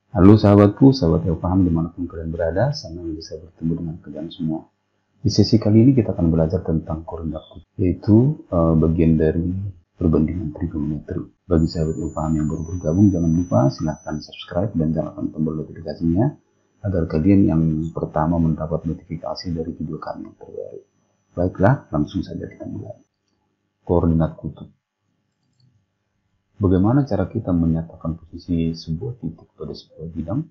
Halo sahabatku, sahabat yang paham dimanapun kalian berada, senang bisa bertemu dengan kalian semua. Di sesi kali ini kita akan belajar tentang koordinat kutub, yaitu bagian dari perbandingan trigonometri. Bagi sahabat yang paham yang baru bergabung, jangan lupa silahkan subscribe dan nyalakan tombol notifikasinya, agar kalian yang pertama mendapat notifikasi dari video kami yang terbaru. Baiklah, langsung saja kita mulai. Koordinat kutub. Bagaimana cara kita menyatakan posisi sebuah titik pada sebuah bidang?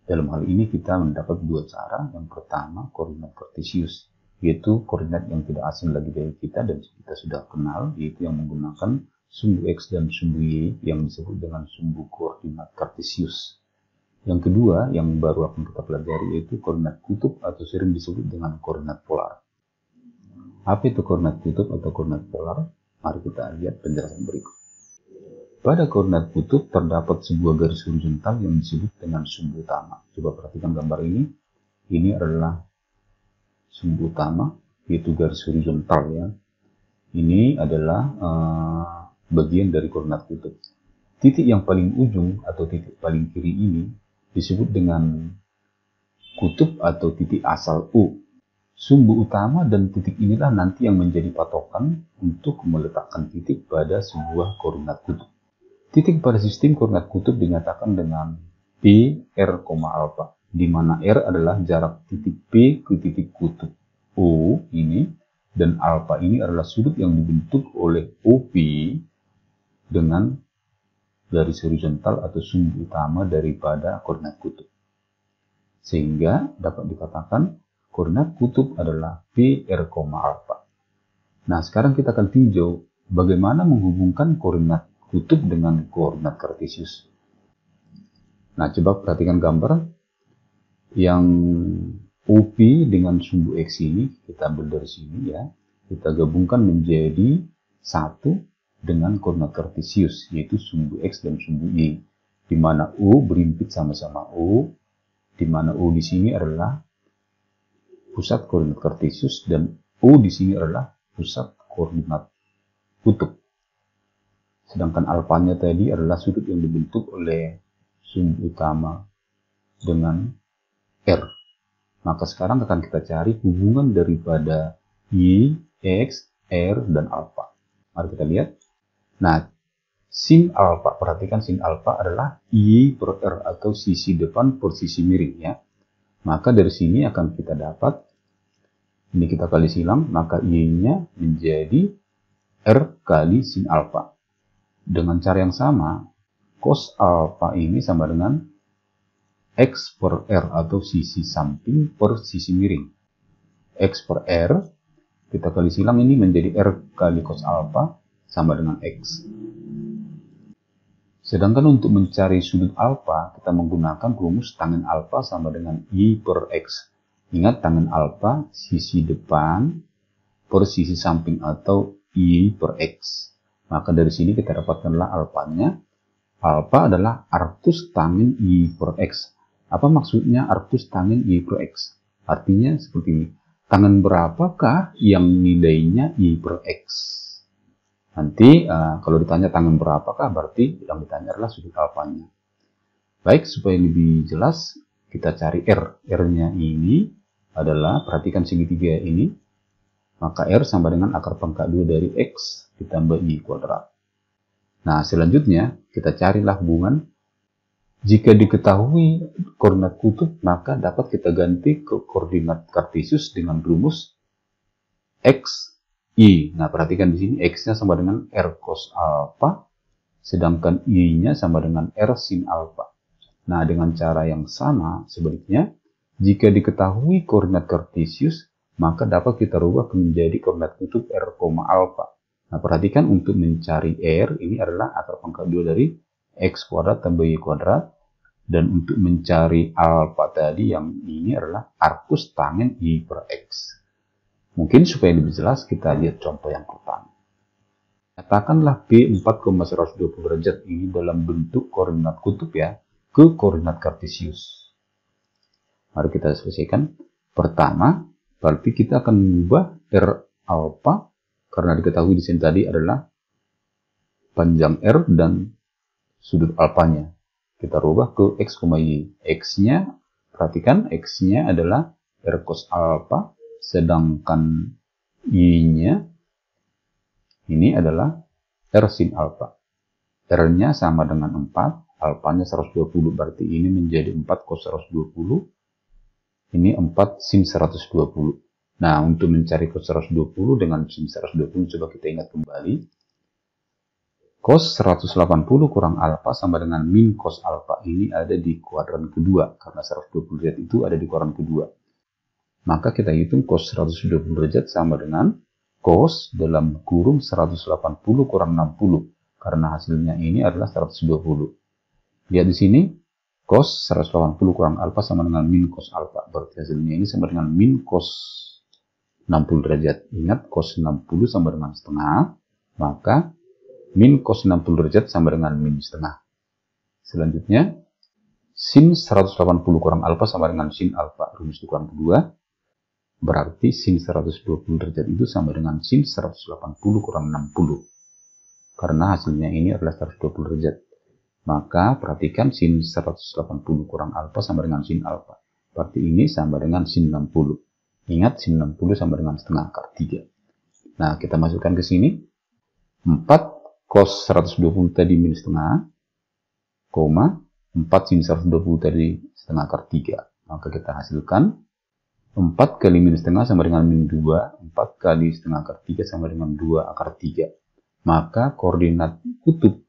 Dalam hal ini kita mendapat dua cara. Yang pertama, koordinat kartesius, yaitu koordinat yang tidak asing lagi dari kita dan kita sudah kenal, yaitu yang menggunakan sumbu X dan sumbu Y yang disebut dengan sumbu koordinat kartesius. Yang kedua, yang baru akan kita pelajari, yaitu koordinat kutub atau sering disebut dengan koordinat polar. Apa itu koordinat kutub atau koordinat polar? Mari kita lihat penjelasan berikut. Pada koordinat kutub terdapat sebuah garis horizontal yang disebut dengan sumbu utama. Coba perhatikan gambar ini. Ini adalah sumbu utama, yaitu garis horizontal ya. Ini adalah bagian dari koordinat kutub. Titik yang paling ujung atau titik paling kiri ini disebut dengan kutub atau titik asal U. Sumbu utama dan titik inilah nanti yang menjadi patokan untuk meletakkan titik pada sebuah koordinat kutub. Titik pada sistem koordinat kutub dinyatakan dengan P, R, alpha, di mana R adalah jarak titik P ke titik kutub O ini, dan alpha ini adalah sudut yang dibentuk oleh OP dengan garis horizontal atau sumbu utama daripada koordinat kutub. Sehingga dapat dikatakan koordinat kutub adalah P, R, alpha. Nah, sekarang kita akan tinjau bagaimana menghubungkan koordinat kutub dengan koordinat kartesius. Nah, coba perhatikan gambar yang OP dengan sumbu X ini, kita ambil dari sini ya, kita gabungkan menjadi satu dengan koordinat kartesius, yaitu sumbu X dan sumbu Y, di mana O berimpit sama-sama O, di mana O di sini adalah pusat koordinat kartesius dan O di sini adalah pusat koordinat kutub. Sedangkan alfanya tadi adalah sudut yang dibentuk oleh sumbu utama dengan R. Maka sekarang akan kita cari hubungan daripada Y, X, R, dan alfa. Mari kita lihat. Nah, sin alfa, perhatikan sin alfa adalah Y per R atau sisi depan per sisi miring ya. Maka dari sini akan kita dapat, ini kita kali silang, maka Y-nya menjadi R kali sin alfa. Dengan cara yang sama, cos alpha ini sama dengan X per R atau sisi samping per sisi miring. X per R, kita kali silang ini menjadi R kali cos alpha sama dengan X. Sedangkan untuk mencari sudut alpha, kita menggunakan rumus tangen alpha sama dengan Y per X. Ingat, tangen alpha sisi depan per sisi samping atau Y per X. Maka dari sini kita dapatkanlah alfanya. Alfa adalah arcus tangen Y per X. Apa maksudnya arcus tangen Y per X? Artinya seperti ini. Tangen berapakah yang nilainya Y per X? Nanti kalau ditanya tangen berapakah, berarti yang ditanya adalah sudut alfanya. Baik, supaya lebih jelas, kita cari R. R-nya ini adalah, perhatikan segitiga ini. Maka R sama dengan akar pangkat 2 dari X ditambah Y kuadrat. Nah, selanjutnya kita carilah hubungan. Jika diketahui koordinat kutub, maka dapat kita ganti ke koordinat kartesius dengan rumus X, Y. Nah, perhatikan di sini X-nya sama dengan R cos alpha, sedangkan Y-nya sama dengan R sin alpha. Nah, dengan cara yang sama, sebaliknya, jika diketahui koordinat kartesius, maka dapat kita rubah menjadi koordinat kutub R, alpha. Nah, perhatikan untuk mencari R, ini adalah akar pangkat 2 dari X kuadrat tambah Y kuadrat. Dan untuk mencari alpha tadi, yang ini adalah arcus tangen Y per X. Mungkin supaya lebih jelas, kita lihat contoh yang pertama. Katakanlah P 4,120 derajat ini dalam bentuk koordinat kutub ya, ke koordinat kartesius. Mari kita selesaikan. Pertama, berarti kita akan mengubah R alpha, karena diketahui di sini tadi adalah panjang R dan sudut alfanya. Kita rubah ke X, Y. X-nya, perhatikan X-nya adalah R cos alpha, sedangkan Y-nya ini adalah R sin alpha. R-nya sama dengan 4, alpanya 120, berarti ini menjadi 4 cos 120, ini 4 sin 120. Nah, untuk mencari cos 120 dengan sin 120, coba kita ingat kembali. Cos 180 kurang alfa sama dengan min cos alfa ini ada di kuadran kedua, karena 120 derajat itu ada di kuadran kedua. Maka kita hitung cos 120 derajat sama dengan cos dalam kurung 180 kurang 60, karena hasilnya ini adalah 120. Lihat di sini, cos 180 kurang alfa sama dengan min cos alfa, berarti hasilnya ini sama dengan min cos 60 derajat. Ingat, cos 60 sama dengan setengah, maka min cos 60 derajat sama dengan min setengah. Selanjutnya, sin 180 kurang alfa sama dengan sin alfa. Rumus di kuadran kedua, berarti sin 120 derajat itu sama dengan sin 180 kurang 60. Karena hasilnya ini adalah 120 derajat. Maka perhatikan sin 180 kurang alfa sama dengan sin alfa. Berarti ini sama dengan sin 60. Ingat, sin 60 sama dengan setengah akar 3. Nah, kita masukkan ke sini. 4 cos 120 tadi min setengah, 4 sin 120 tadi setengah akar 3. Maka kita hasilkan 4 kali min setengah sama dengan min 2, 4 kali setengah akar 3 sama dengan 2 akar 3. Maka koordinat kutub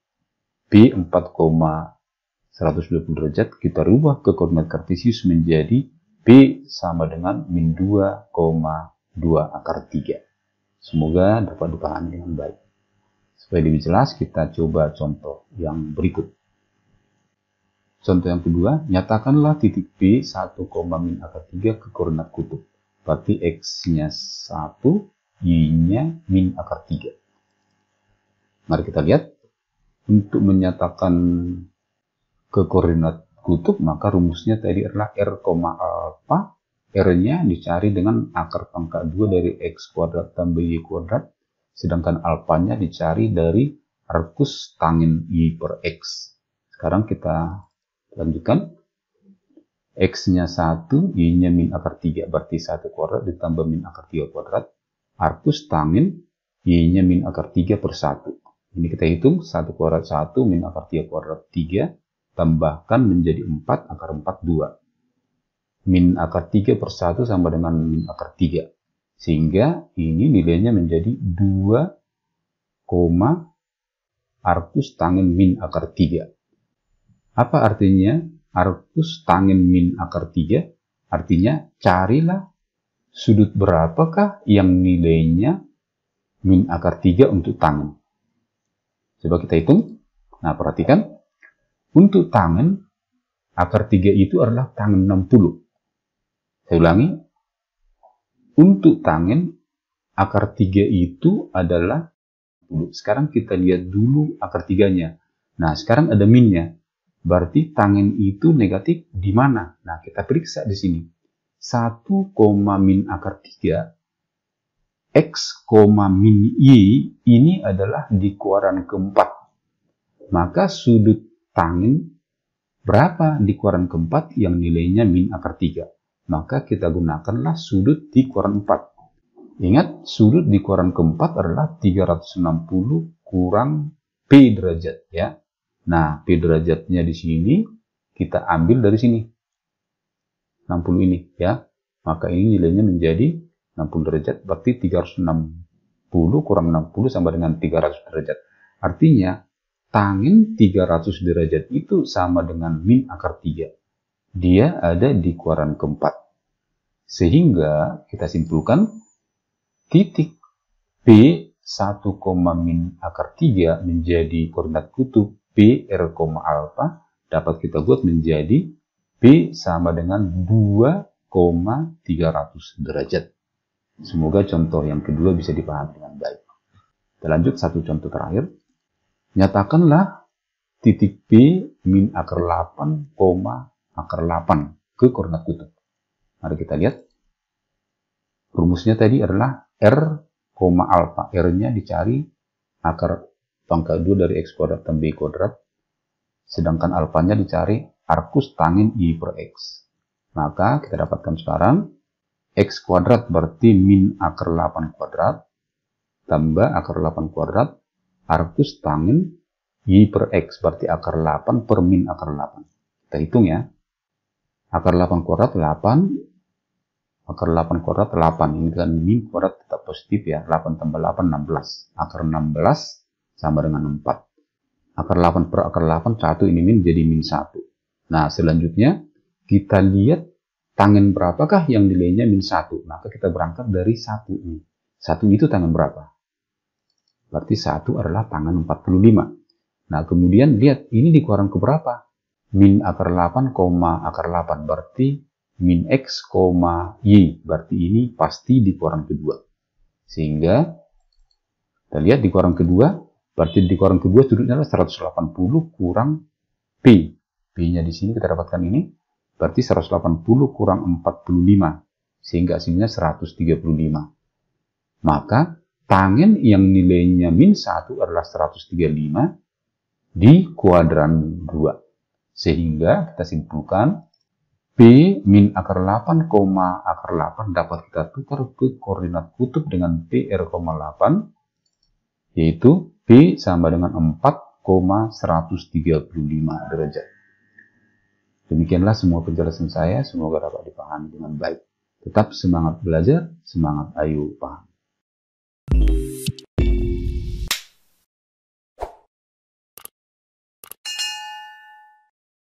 P 4,120 derajat kita rubah ke koordinat kartesius menjadi P sama dengan min 2,2 akar 3. Semoga dapat dipahami dengan baik. Supaya lebih jelas, kita coba contoh yang berikut. Contoh yang kedua, nyatakanlah titik P 1, min akar 3 ke koordinat kutub. Berarti X-nya 1, Y-nya min akar 3. Mari kita lihat. Untuk menyatakan ke koordinat kutub, maka rumusnya tadi adalah R, alpha. R-nya dicari dengan akar pangkat 2 dari X kuadrat tambah Y kuadrat. Sedangkan alfanya dicari dari arcus tangent Y per X. Sekarang kita lanjutkan. X-nya 1, Y-nya min akar 3. Berarti 1 kuadrat ditambah min akar 3 kuadrat. Arcus tangent Y-nya min akar 3 per 1. Ini kita hitung. 1 kuadrat 1 min akar 3 kuadrat 3. Tambahkan menjadi 4 akar 4, 2. Min akar 3 per 1 sama dengan min akar 3. Sehingga ini nilainya menjadi 2, arcus tangent min akar 3. Apa artinya arcus tangent min akar 3? Artinya carilah sudut berapakah yang nilainya min akar 3 untuk tangen. Coba kita hitung. Nah, perhatikan. Untuk tangen, akar 3 itu adalah tangen 60. Saya ulangi. Untuk tangen, akar 3 itu adalah 60. Sekarang kita lihat dulu akar 3-nya. Nah, sekarang ada minnya. Berarti tangen itu negatif di mana? Nah, kita periksa di sini. 1, min akar 3, X, min Y, ini adalah di kuadran keempat. Maka sudut tangen berapa di kuadran keempat yang nilainya min akar 3? Maka kita gunakanlah sudut di kuadran 4. Ingat, sudut di kuadran keempat adalah 360 kurang P derajat, ya. Nah, P derajatnya di sini kita ambil dari sini. 60 ini, ya. Maka ini nilainya menjadi 60 derajat, berarti 360 kurang 60 sama dengan 300 derajat. Artinya, tangen 300 derajat itu sama dengan min akar 3. Dia ada di kuadran keempat. Sehingga kita simpulkan titik P 1, min akar 3 menjadi koordinat kutub P R, alpha dapat kita buat menjadi P sama dengan 2,300 derajat. Semoga contoh yang kedua bisa dipahami dengan baik. Kita lanjut satu contoh terakhir. Nyatakanlah titik P min akar 8, akar 8 ke koordinat kutub. Mari kita lihat. Rumusnya tadi adalah R, alpha. R-nya dicari akar pangkat 2 dari X kuadrat tambah Y kuadrat. sedangkan alfanya dicari arcus tangin I per X. Maka kita dapatkan sekarang X kuadrat berarti min akar 8 kuadrat tambah akar 8 kuadrat arcus tangin I per X berarti akar 8 per min akar 8. Kita hitung ya. Akar 8 kuadrat 8, akar 8 kuadrat 8. Ini kan min kuadrat tetap positif ya. 8 tambah 8, 16. Akar 16 sama dengan 4. Akar 8 per akar 8, 1 ini min jadi min 1. Nah, selanjutnya kita lihat tangen berapakah yang nilainya min 1. Maka kita berangkat dari 1 ini. 1 itu tangen berapa? Berarti 1 adalah tangen 45. Nah, kemudian lihat ini dikurangi ke berapa? Min akar 8, akar 8. Berarti min X, Y. Berarti ini pasti dikurangi kedua. Sehingga kita lihat dikurangi kedua. Berarti dikurangi kedua sudutnya adalah 180 kurang P. P-nya di sini kita dapatkan ini. Berarti 180 kurang 45. Sehingga hasilnya 135. Maka tangen yang nilainya min 1 adalah 135 di kuadran 2. Sehingga kita simpulkan P min akar 8, akar 8 dapat kita tukar ke koordinat kutub dengan PR, 8, yaitu P sama dengan 4,135 derajat. Demikianlah semua penjelasan saya, semoga dapat dipahami dengan baik. Tetap semangat belajar, semangat ayo paham.